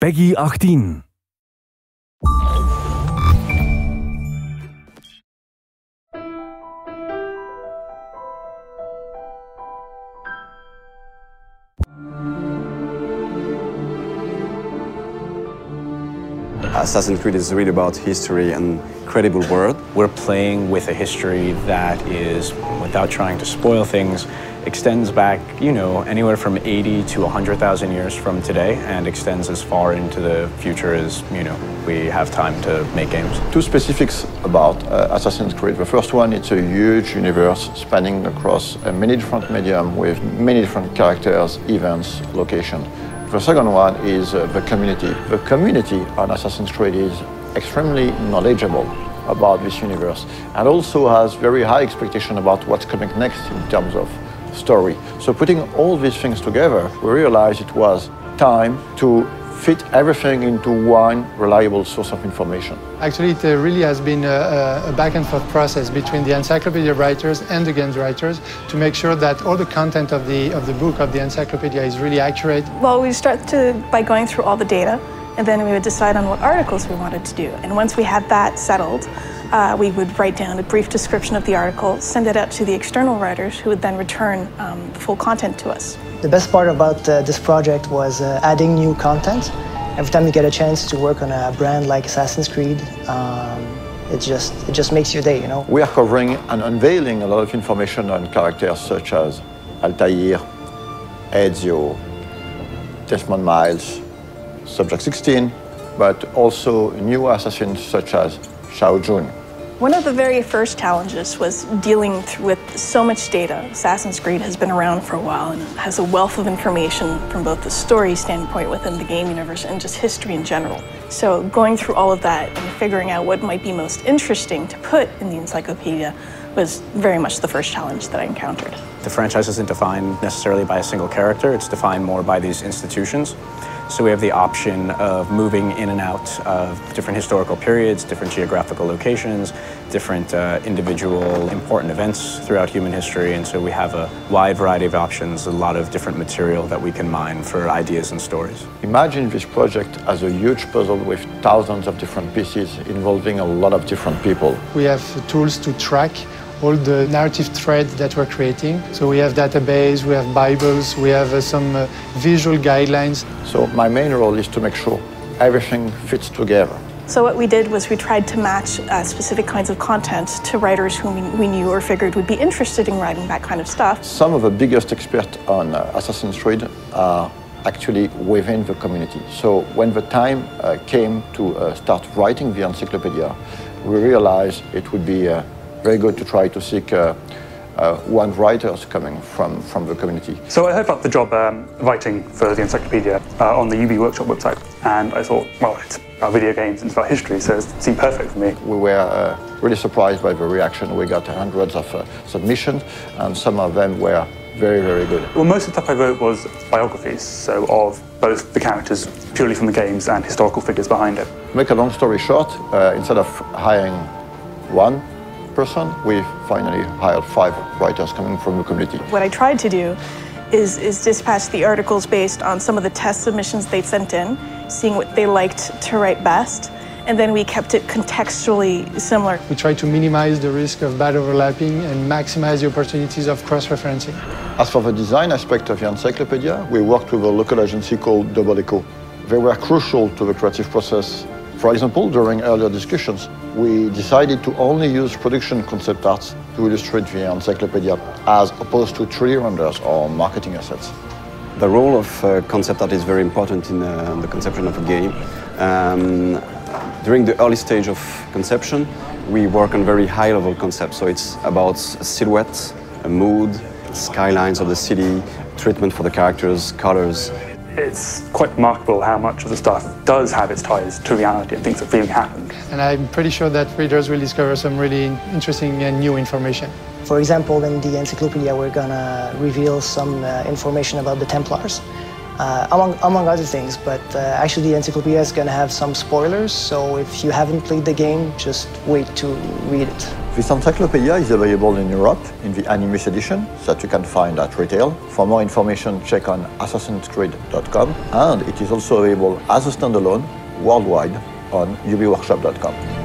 PEGI 18. Assassin's Creed is really about history and credible world. We're playing with a history that is, without trying to spoil things, extends back, anywhere from 80 to 100,000 years from today and extends as far into the future as, we have time to make games. Two specifics about Assassin's Creed. The first one, it's a huge universe spanning across many different mediums with many different characters, events, locations. The second one is the community. The community on Assassin's Creed is extremely knowledgeable about this universe and also has very high expectation about what's coming next in terms of story. So putting all these things together, we realized it was time to fit everything into one reliable source of information. Actually, it really has been a back and forth process between the Encyclopedia writers and the games writers to make sure that all the content of the book, of the Encyclopedia, is really accurate. Well, we start by going through all the data, and then we would decide on what articles we wanted to do. And once we had that settled, we would write down a brief description of the article, send it out to the external writers, who would then return the full content to us. The best part about this project was adding new content. Every time you get a chance to work on a brand like Assassin's Creed, it just makes your day, We are covering and unveiling a lot of information on characters such as Altair, Ezio, Desmond Miles, Subject 16, but also new assassins such as Shao Jun. One of the very first challenges was dealing with so much data. Assassin's Creed has been around for a while and has a wealth of information from both the story standpoint within the game universe and just history in general. So going through all of that and figuring out what might be most interesting to put in the encyclopedia was very much the first challenge that I encountered. The franchise isn't defined necessarily by a single character, it's defined more by these institutions. So we have the option of moving in and out of different historical periods, different geographical locations, different individual important events throughout human history. And so we have a wide variety of options, a lot of different material that we can mine for ideas and stories. Imagine this project as a huge puzzle with thousands of different pieces involving a lot of different people. We have tools to track all the narrative threads that we're creating. So we have database, we have Bibles, we have some visual guidelines. So my main role is to make sure everything fits together. So what we did was we tried to match specific kinds of content to writers whom we knew or figured would be interested in writing that kind of stuff. Some of the biggest experts on Assassin's Creed are actually within the community. So when the time came to start writing the encyclopedia, we realized it would be very good to try to seek one writers coming from the community. So I heard about the job writing for the Encyclopedia on the UB Workshop website, and I thought, well, it's about video games and it's about history, so it seemed perfect for me. We were really surprised by the reaction. We got hundreds of submissions, and some of them were very, very good. Well, most of the stuff I wrote was biographies, so of both the characters purely from the games and historical figures behind it. To make a long story short, instead of hiring one person, we finally hired 5 writers coming from the community. What I tried to do is dispatch the articles based on some of the test submissions they'd sent in, seeing what they liked to write best, and then we kept it contextually similar. We try to minimize the risk of bad overlapping and maximize the opportunities of cross-referencing. As for the design aspect of the encyclopedia, we worked with a local agency called Double Echo. They were crucial to the creative process. For example, during earlier discussions, we decided to only use production concept arts to illustrate the encyclopedia as opposed to 3D renders or marketing assets. The role of concept art is very important in the conception of a game. During the early stage of conception, we work on very high-level concepts. So it's about a silhouette, a mood, skylines of the city, treatment for the characters, colors. It's quite remarkable how much of the stuff does have its ties to reality and things that really happened. And I'm pretty sure that readers will discover some really interesting and new information. For example, in the Encyclopedia, we're gonna reveal some information about the Templars. among other things. But actually, the Encyclopedia is going to have some spoilers, so if you haven't played the game, just wait to read it. This Encyclopedia is available in Europe in the Animus edition that you can find at retail. For more information, check on assassinscreed.com, and it is also available as a standalone worldwide on ubiworkshop.com.